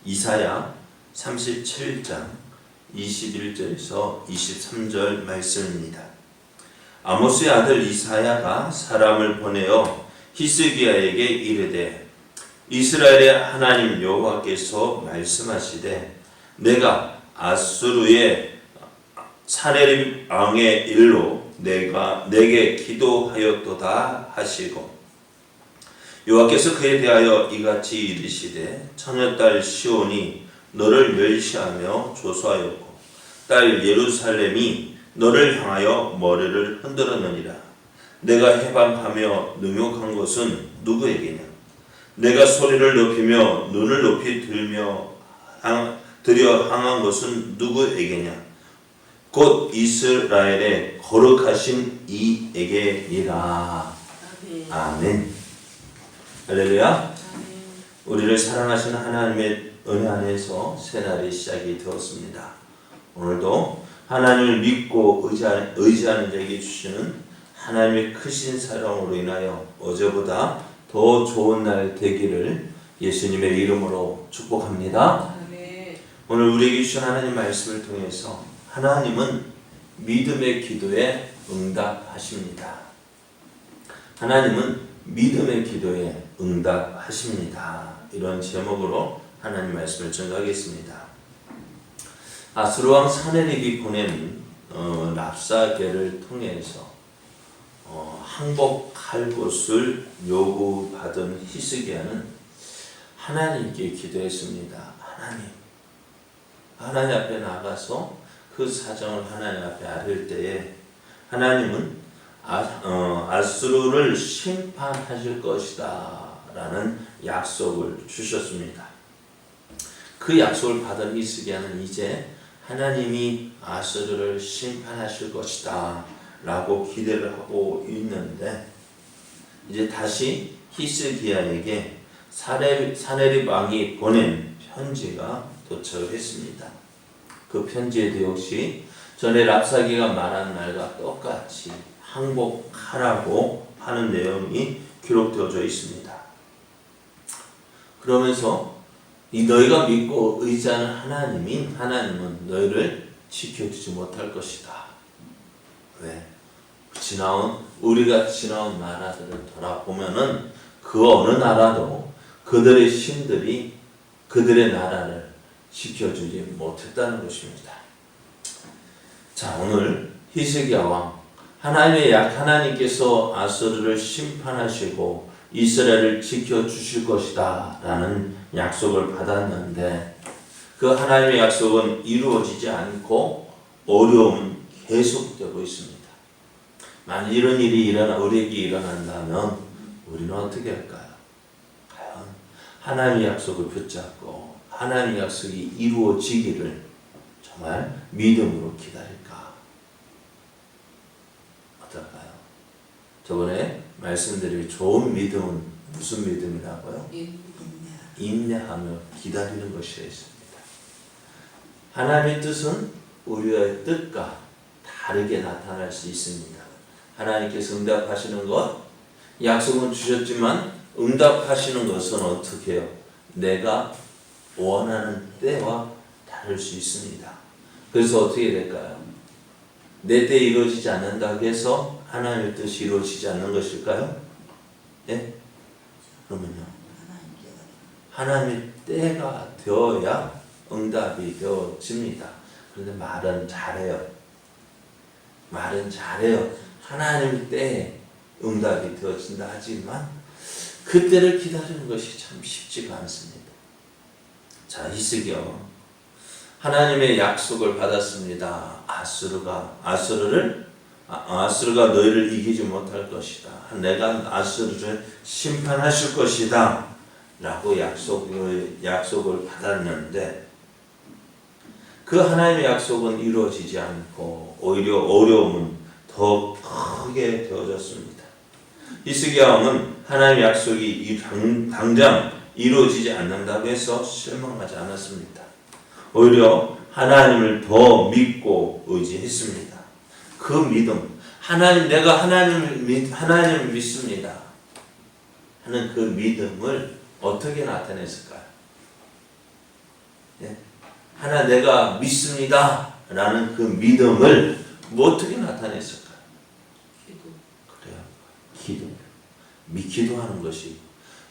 이사야 37장 21절에서 23절 말씀입니다. 아모스의 아들 이사야가 사람을 보내어 히스기야에게 이르되 이스라엘의 하나님 여호와께서 말씀하시되 내가 아수르의 사네립 왕의 일로 내게 기도하였도다 하시고 여호와께서 그에 대하여 이같이 이르시되 처녀딸 시온이 너를 멸시하며 조소하였고 딸 예루살렘이 너를 향하여 머리를 흔들었느니라. 내가 해방하며 능욕한 것은 누구에게냐? 내가 소리를 높이며 눈을 높이 들여 향한 것은 누구에게냐? 곧 이스라엘의 거룩하신 이에게니라. 아멘. 할렐루야. 우리를 사랑하시는 하나님의 은혜 안에서 새날이 시작이 되었습니다. 오늘도 하나님을 믿고 의지하는 자에게 주시는 하나님의 크신 사랑으로 인하여 어제보다 더 좋은 날 되기를 예수님의 이름으로 축복합니다. 오늘 우리에게 주신 하나님 말씀을 통해서 하나님은 믿음의 기도에 응답하십니다. 하나님은 믿음의 기도에 응답하십니다. 이런 제목으로 하나님 말씀을 전하겠습니다. 아수르 왕 사네립이 보낸 랍사게를 통해서 항복할 것을 요구받은 히스기야는 하나님께 기도했습니다. 하나님 앞에 나가서 그 사정을 하나님 앞에 아뢰을 때에 하나님은 아수르를 심판하실 것이다 라는 약속을 주셨습니다. 그 약속을 받은 히스기야는 이제 하나님이 아수르를 심판하실 것이다 라고 기대를 하고 있는데 이제 다시 히스기야에게 사네립 왕이 보낸 편지가 도착했습니다. 그 편지에도 역시 전에 랍사게가 말한 말과 똑같이 항복하라고 하는 내용이 기록되어져 있습니다. 그러면서 너희가 믿고 의지하는 하나님은 너희를 지켜주지 못할 것이다. 왜? 우리가 지나온 나라들을 돌아보면은 그 어느 나라도 그들의 신들이 그들의 나라를 지켜주지 못했다는 것입니다. 자, 오늘 히스기야 왕 하나님께서 아수르를 심판하시고 이스라엘을 지켜주실 것이다 라는 약속을 받았는데 그 하나님의 약속은 이루어지지 않고 어려움은 계속되고 있습니다. 만약 이런 일이 우리에게 일어난다면 우리는 어떻게 할까요? 과연 하나님의 약속을 붙잡고 하나님의 약속이 이루어지기를 정말 믿음으로 기다릴까? 어떨까요? 저번에 말씀드린 좋은 믿음은 무슨 믿음이라고요? 인내하며 기다리는 것이라 했습니다. 하나님의 뜻은 우리의 뜻과 다르게 나타날 수 있습니다. 하나님께서 응답하시는 것, 약속은 주셨지만 응답하시는 것은 어떻게 해요? 내가 원하는 때와 다를 수 있습니다. 그래서 어떻게 될까요? 내 때에 이루어지지 않는다고 해서 하나님의 뜻이 이루어지지 않는 것일까요? 예? 그러면요. 하나님의 때가 되어야 응답이 되어집니다. 그런데 말은 잘해요. 하나님의 때에 응답이 되어진다 하지만 그때를 기다리는 것이 참 쉽지가 않습니다. 자, 히스기야 하나님의 약속을 받았습니다. 아수르가 너희를 이기지 못할 것이다. 내가 아수르를 심판하실 것이다. 라고 약속을 받았는데 그 하나님의 약속은 이루어지지 않고 오히려 어려움은 더 크게 되어졌습니다. 히스기야 왕은 하나님의 약속이 당장 이루어지지 않는다고 해서 실망하지 않았습니다. 오히려 하나님을 더 믿고 의지했습니다. 그 믿음, 내가 하나님을 믿습니다 하는 그 믿음을 어떻게 나타냈을까요? 예? 하나 내가 믿습니다 라는 그 믿음을 뭐 어떻게 나타냈을까요? 그래요. 기도. 기도하는 것이.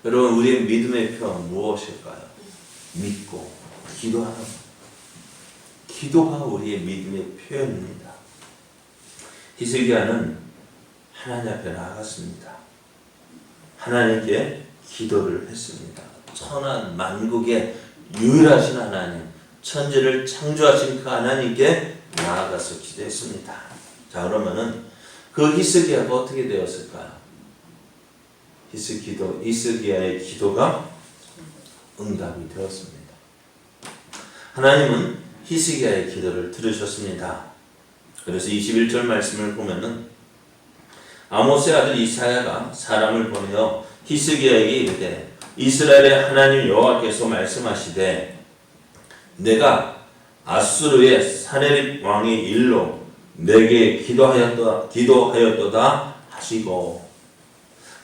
여러분 우리의 믿음의 표현 무엇일까요? 믿고 기도하는 것. 기도가 우리의 믿음의 표현입니다. 히스기야는 하나님 앞에 나아갔습니다. 하나님께 기도를 했습니다. 천한 만국의 유일하신 하나님, 천지를 창조하신 그 하나님께 나아가서 기도했습니다. 자, 그러면은 그 히스기야가 어떻게 되었을까요? 히스기야의 기도가 응답이 되었습니다. 하나님은 히스기야의 기도를 들으셨습니다. 그래서 21절 말씀을 보면은 아모스의 아들 이사야가 사람을 보내어 히스기야에게 이르되 이스라엘의 하나님 여호와께서 말씀하시되 내가 아수르의 사네립 왕의 일로 내게 기도하였도다 하시고,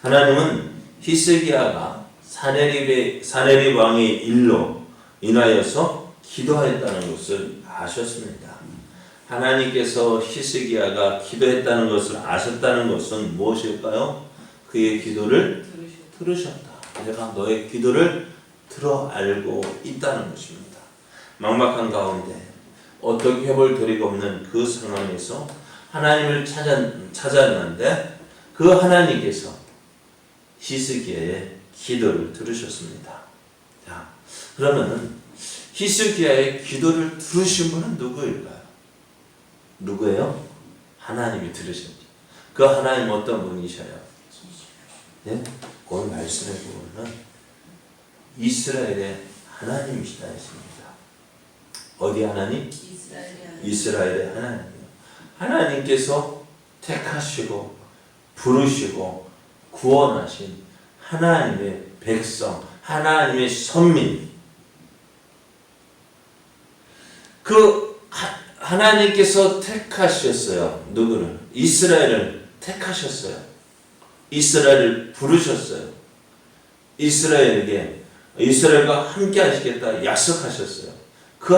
하나님은 히스기야가 사네립 왕의 일로 인하여서 기도하였다는 것을 아셨습니다. 하나님께서 히스기야가 기도했다는 것을 아셨다는 것은 무엇일까요? 그의 기도를 들으셨다. 내가 너의 기도를 들어 알고 있다는 것입니다. 막막한 가운데 어떻게 해볼 도리가 없는 그 상황에서 하나님을 찾았는데 그 하나님께서 히스기야의 기도를 들으셨습니다. 자, 그러면은 히스기야의 기도를 들으신 분은 누구일까요? 누구예요? 하나님이 들으셨죠. 그 하나님 어떤 분이셔요? 네? 오늘 말씀해 보면 이스라엘의 하나님이시다 했습니다. 어디 하나님? 이스라엘의 하나님이요. 하나님께서 택하시고 부르시고 구원하신 하나님의 백성, 하나님의 선민. 그 하나님께서 택하셨어요. 누구를? 이스라엘을 택하셨어요. 이스라엘을 부르셨어요. 이스라엘과 함께 하시겠다 약속하셨어요. 그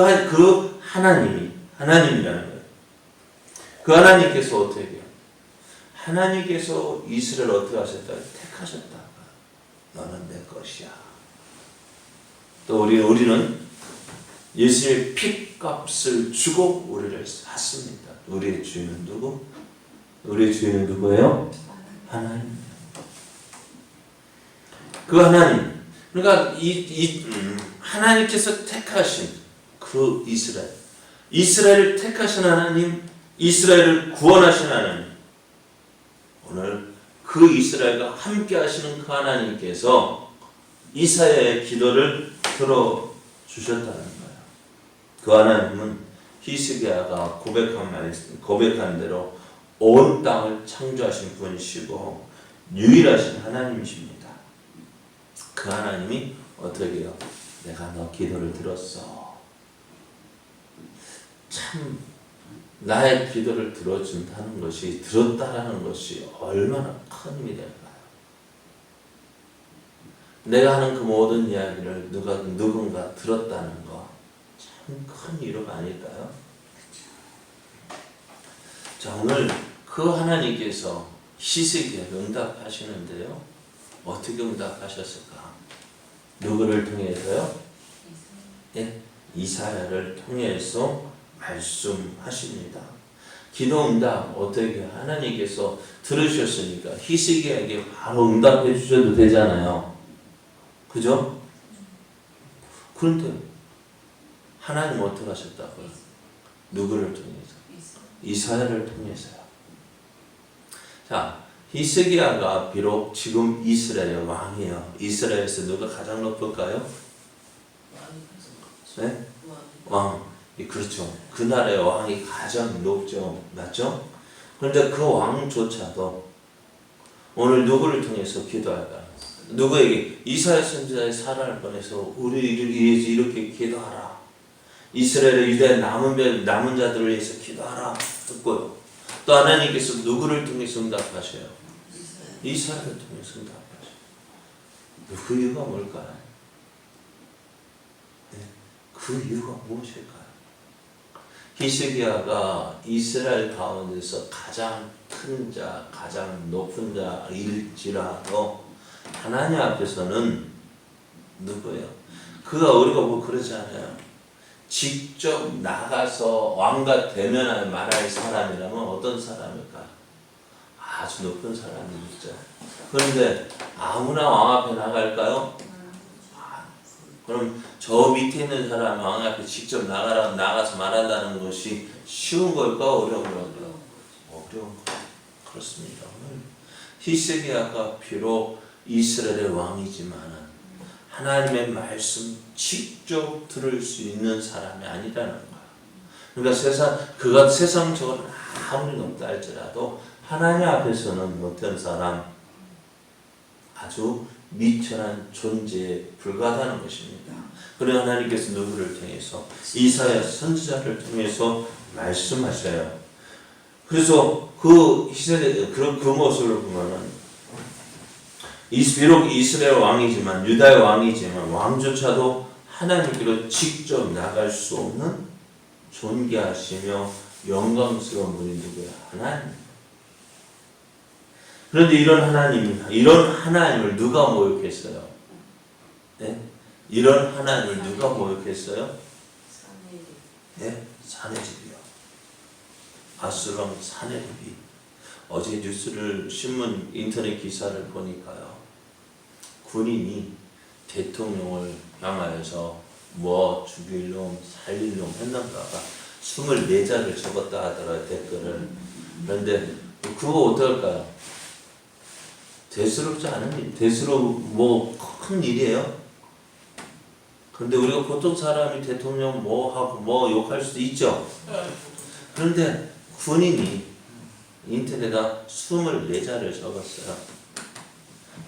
하나님이라는 거예요. 그 하나님께서 어떻게 해요? 하나님께서 이스라엘을 어떻게 하셨다? 택하셨다. 너는 내 것이야. 또 우리는 예수님의 핏값을 주고 우리를 샀습니다. 우리의 주인은 누구? 우리의 주인은 누구예요? 하나님. 그 하나님. 그러니까 하나님께서 택하신 그 이스라엘을 택하신 하나님, 이스라엘을 구원하신 하나님. 오늘 그 이스라엘과 함께 하시는 그 하나님께서 이사야의 기도를 들어주셨다는 거예요. 그 하나님은 히스기야가 고백한 대로 온 땅을 창조하신 분이시고 유일하신 하나님이십니다. 그 하나님이 어떻게 해요? 내가 너 기도를 들었어. 참 나의 기도를 들어준다는 것이, 들었다라는 것이 얼마나 큰 힘이 될까요? 내가 하는 그 모든 이야기를 누군가 들었다는 거 참 큰 위로가 아닐까요? 자, 오늘 그 하나님께서 히스기야에 응답하시는데요. 어떻게 응답하셨을까? 누구를 통해서요? 예? 이사야를 통해서 말씀하십니다. 기도 응답 어떻게 하나님께서 들으셨으니까 히스기야에게 바로 응답해 주셔도 되잖아요. 그죠? 그런데 하나님 어떻게 하셨다고요? 누구를 통해서? 이사야를 통해서요. 자, 히스기야가 비록 지금 이스라엘의 왕이에요. 이스라엘에서 누가 가장 높을까요? 네? 왕. 그렇죠. 그 나라의 왕이 가장 높죠. 맞죠? 그런데 그 왕조차도 오늘 누구를 통해서 기도할까? 누구에게? 이사야 선지자의 사람을 보내서 우리를 위해서 이렇게 기도하라. 이스라엘의 유다의 남은 자들을 위해서 기도하라 했고요. 또 하나님께서 누구를 통해서 응답하셔요? 이사야를 통해서 응답하셔요. 그 이유가 뭘까요? 네. 그 그 이유가 무엇일까요? 히스기야가 이스라엘 가운데서 가장 큰 자, 가장 높은 자일지라도 하나님 앞에서는 누구예요? 그가 우리가 뭐 그러지 않아요. 직접 나가서 왕과 대면할 말할 사람이라면 어떤 사람일까? 아주 높은 사람이겠죠. 그런데 아무나 왕 앞에 나갈까요? 그럼 저 밑에 있는 사람 왕 앞에 직접 나가서 말한다는 것이 쉬운 걸까? 어려운 걸까? 어려운 거. 그렇습니다. 히스기야가 비록 이스라엘의 왕이지만 하나님의 말씀 직접 들을 수 있는 사람이 아니라는 거야. 그러니까 그가 세상적으로 아무리 높다 할지라도 하나님 앞에서는 어떤 사람? 아주 미천한 존재에 불과하다는 것입니다. 그래서 하나님께서 누구를 통해서? 이사야 선지자를 통해서 말씀하셔요. 그래서 그 모습을 보면은 비록 이스라엘 왕이지만 유다의 왕이지만 왕조차도 하나님께로 직접 나갈 수 없는 존귀하시며 영광스러운 분이 누구야? 하나님. 그런데 이런 하나님을 누가 모욕했어요? 네? 이런 하나님을 누가 모욕했어요? 네? 사내립이요. 아수르 왕 사내립이. 어제 신문 인터넷 기사를 보니까요. 군인이 대통령을 향하여서 뭐 죽일 놈, 살릴 놈 했는가가 24자를 적었다 하더라고요. 댓글을. 그런데 그거 어떨까요? 대수롭지 않은 일, 뭐 큰 일이에요. 그런데 우리가 보통 사람이 대통령 뭐 하고 뭐 욕할 수도 있죠. 그런데 군인이 인터넷에다 24자를 적었어요.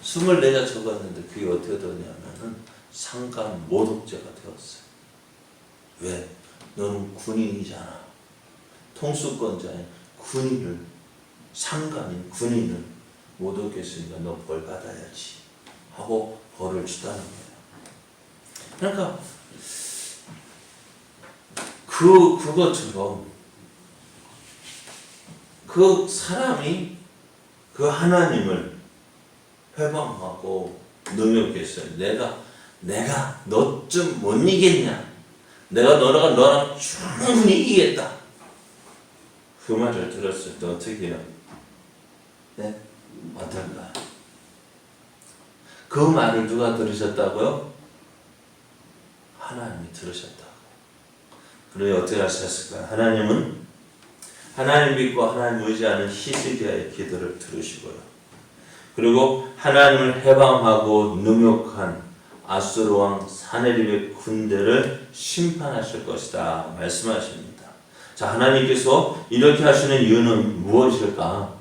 24자 적었는데 그게 어떻게 되냐면은 상간 모독죄가 되었어요. 왜? 너는 군인이잖아. 통수권자인 군인을, 상간인 군인을 모독했으니까 너 벌 받아야지 하고 벌을 주다는 거예요. 그러니까 그것처럼 그 사람이 그 하나님을 회방하고 능욕했어요. 내가 너 좀 못 이겠냐? 내가 너랑 충분히 이기겠다. 그 말을 들었을 때 어떻게 해요? 네? 어떨까요? 그 말을 누가 들으셨다고요? 하나님이 들으셨다고. 그러니 어떻게 하셨을까요? 하나님은 하나님 믿고 하나님 의지하는 히스기야의 기도를 들으시고요. 그리고 하나님을 해방하고 능욕한 아수르 왕 사내립의 군대를 심판하실 것이다 말씀하십니다. 자, 하나님께서 이렇게 하시는 이유는 무엇일까?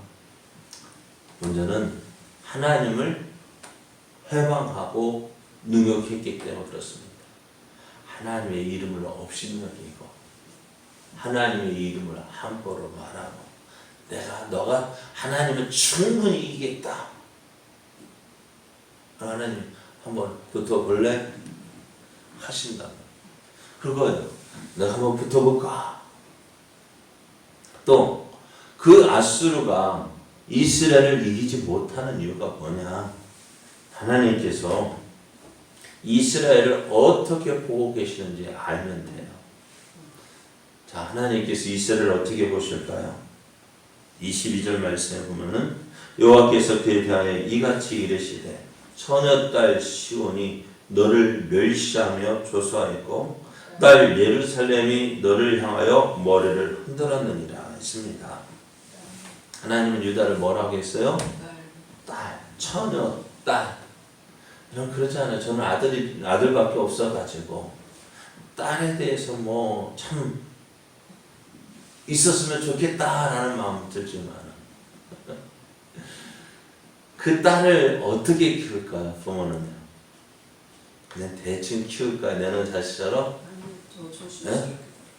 먼저는 하나님을 해방하고 능욕했기 때문에 그렇습니다. 하나님의 이름을 업신여기고 하나님의 이름을 함부로 말하고 너가 하나님은 충분히 이기겠다. 하나님 한번 붙어볼래? 하신다. 그거예요. 내가 한번 붙어볼까? 또 그 아수르가 이스라엘을 이기지 못하는 이유가 뭐냐? 하나님께서 이스라엘을 어떻게 보고 계시는지 알면 돼요. 자, 하나님께서 이스라엘을 어떻게 보실까요? 22절 말씀에 보면은 여호와께서 그에 대하여 이같이 이르시되 처녀딸 시온이 너를 멸시하며 조소하였고 딸 예루살렘이 너를 향하여 머리를 흔들었느니라 했습니다. 하나님은 유다를 뭐라고 했어요? 딸, 처녀, 딸. 이런 그러지 않아요. 저는 아들밖에 없어가지고 딸에 대해서 뭐 참 있었으면 좋겠다라는 마음 들지만 그 딸을 어떻게 키울까요? 부모는요. 그냥 대충 키울까요? 내는 자식처럼? 네?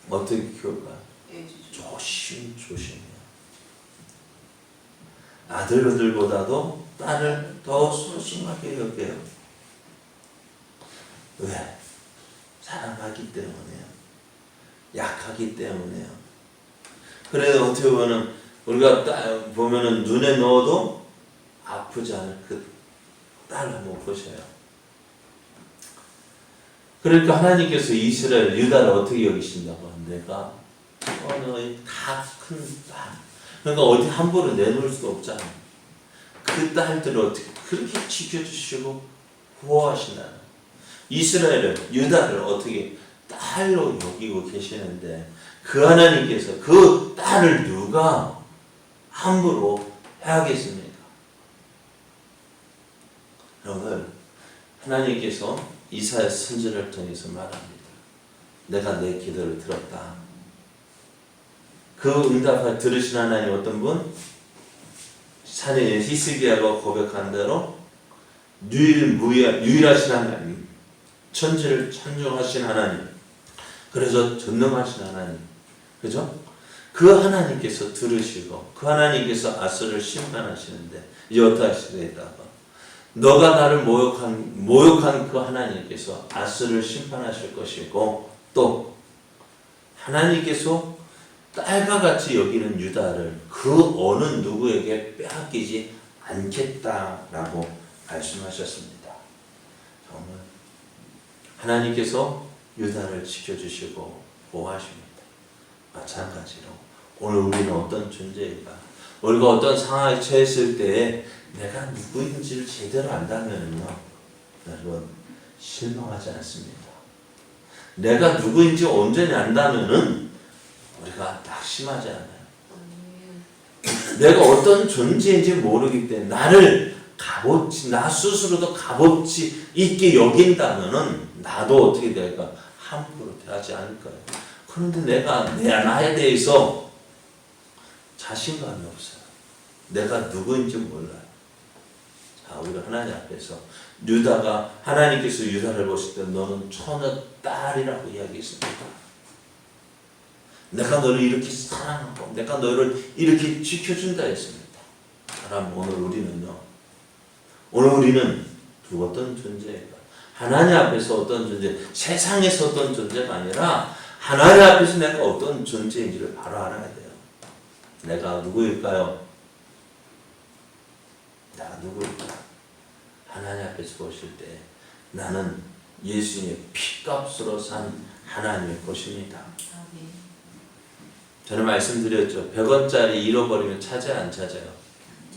어떻게 키울까요? 조심해요. 아들들보다도 딸을 더 소중하게 여겨요. 왜? 사랑하기 때문에요. 약하기 때문에요. 그래서 어떻게 보면은 우리가 보면은 눈에 넣어도 아프지 않을 그 딸 한번 보셔요. 그러니까 하나님께서 이스라엘, 유다를 어떻게 여기신다고? 내가 너희 다 큰 딸. 그러니까 어디 함부로 내놓을 수도 없잖아요. 그 딸들을 어떻게 그렇게 지켜주시고 보호하시나요? 이스라엘을, 유다를 어떻게 딸로 여기고 계시는데 그 하나님께서 그 딸을 누가 함부로 해야겠습니까? 오늘 하나님께서 이사야 선지자를 통해서 말합니다. 내가 내 기도를 들었다. 그 응답을 들으신 하나님 어떤 분? 산에 히스기야가 고백한 대로 유일하신 하나님, 천지를 창조하신 하나님, 그래서 전능하신 하나님, 그죠? 그 하나님께서 들으시고 그 하나님께서 아스를 심판하시는데 이제 어떻게 하시겠다고? 너가 나를 모욕한 그 하나님께서 아스를 심판하실 것이고 또 하나님께서 딸과 같이 여기는 유다를 그 어느 누구에게 빼앗기지 않겠다라고 말씀하셨습니다. 정말 하나님께서 유다를 지켜주시고 보호하십니다. 마찬가지로 오늘 우리는 어떤 존재인가? 우리가 어떤 상황에 처했을 때에 내가 누구인지를 제대로 안다면요, 여러분 실망하지 않습니다. 내가 누구인지 온전히 안다면은 우리가 낙심하지 않아요. 내가 어떤 존재인지 모르기 때문에 나를 값없이, 나 스스로도 값없이 있게 여긴다면은 나도 어떻게 될까? 함부로 대하지 않을 거예요. 그런데 내가 나에 대해서 자신감이 없어요. 내가 누구인지 몰라요. 자, 우리가 하나님 앞에서 유다가 하나님께서 유다를 보실 때 너는 처녀 딸이라고 이야기했습니다. 내가 너를 이렇게 사랑하고 내가 너를 이렇게 지켜준다 했습니다. 그럼 오늘 우리는 어떤 존재인가? 하나님 앞에서 어떤 존재, 세상에서 어떤 존재가 아니라 하나님 앞에서 내가 어떤 존재인지를 바로 알아야 돼요. 내가 누구일까요? 내가 누구일까? 하나님 앞에서 보실 때 나는 예수님의 피값으로 산 하나님의 것입니다. 저는 말씀드렸죠. 100원짜리 잃어버리면 찾아요, 안 찾아요?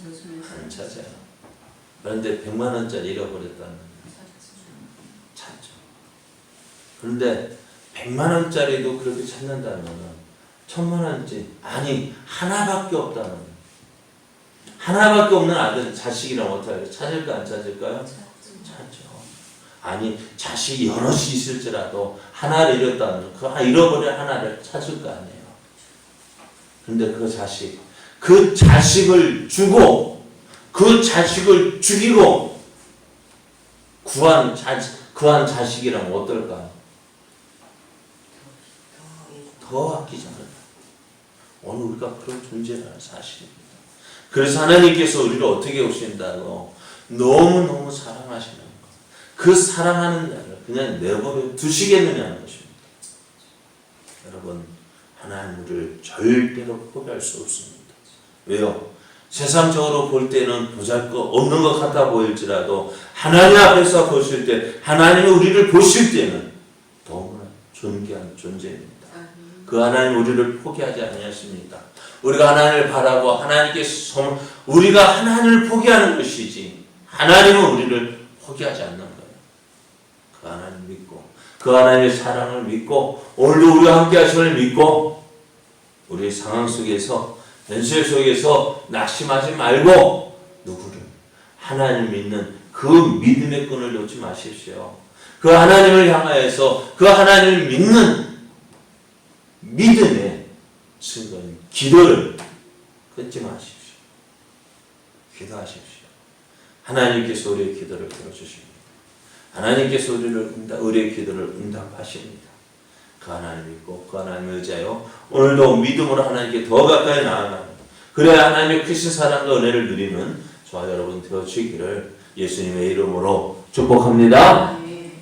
안 찾아요. 그런데 100만 원짜리 잃어버렸다면 찾죠. 그런데 100만 원짜리도 그렇게 찾는다면 1000만 원짜리 아니 하나밖에 없다면 하나밖에 없는 아들 자식이랑 어떻게 해요? 찾을까 안 찾을까요? 찾죠. 아니 자식이 여럿이 있을지라도 하나를 잃었다면 그 잃어버린 하나를 찾을 거 아니에요. 그런데 그 자식을 주고 그 자식을 죽이고 구한 자식이라면 어떨까요? 더 아끼지 않을까? 오늘 우리가 그런 존재라는 사실입니다. 그래서 하나님께서 우리를 어떻게 오신다고? 너무너무 사랑하시는 것. 그 사랑하는 자를 그냥 내버려 두시겠느냐는 것입니다. 여러분, 하나님 우리를 절대로 포기할 수 없습니다. 왜요? 세상적으로 볼 때는 보잘것없는 것 같아 보일지라도 하나님 앞에서 보실 때 하나님이 우리를 보실 때는 너무나 존귀한 존재입니다. 그 하나님 우리를 포기하지 아니하십니다. 우리가 하나님을 바라고 하나님께서 우리가 하나님을 포기하는 것이지 하나님은 우리를 포기하지 않는 거예요. 그 하나님 믿고 그 하나님의 사랑을 믿고 오늘도 우리와 함께 하심을 믿고 우리의 상황 속에서 현실 속에서 낙심하지 말고 누구를? 하나님 믿는 그 믿음의 끈을 놓지 마십시오. 그 하나님을 향하여서 그 하나님을 믿는 믿음의 증거인 기도를 끊지 마십시오. 기도하십시오. 하나님께서 우리의 기도를 들어주십니다. 하나님께서 우리의 기도를 응답하십니다. 그 하나님 믿고 그 하나님을 의지하여 오늘도 믿음으로 하나님께 더 가까이 나아가는 그래야 하나님의 크신 사랑과 은혜를 누리는 저와 여러분 되어주시기를 예수님의 이름으로 축복합니다.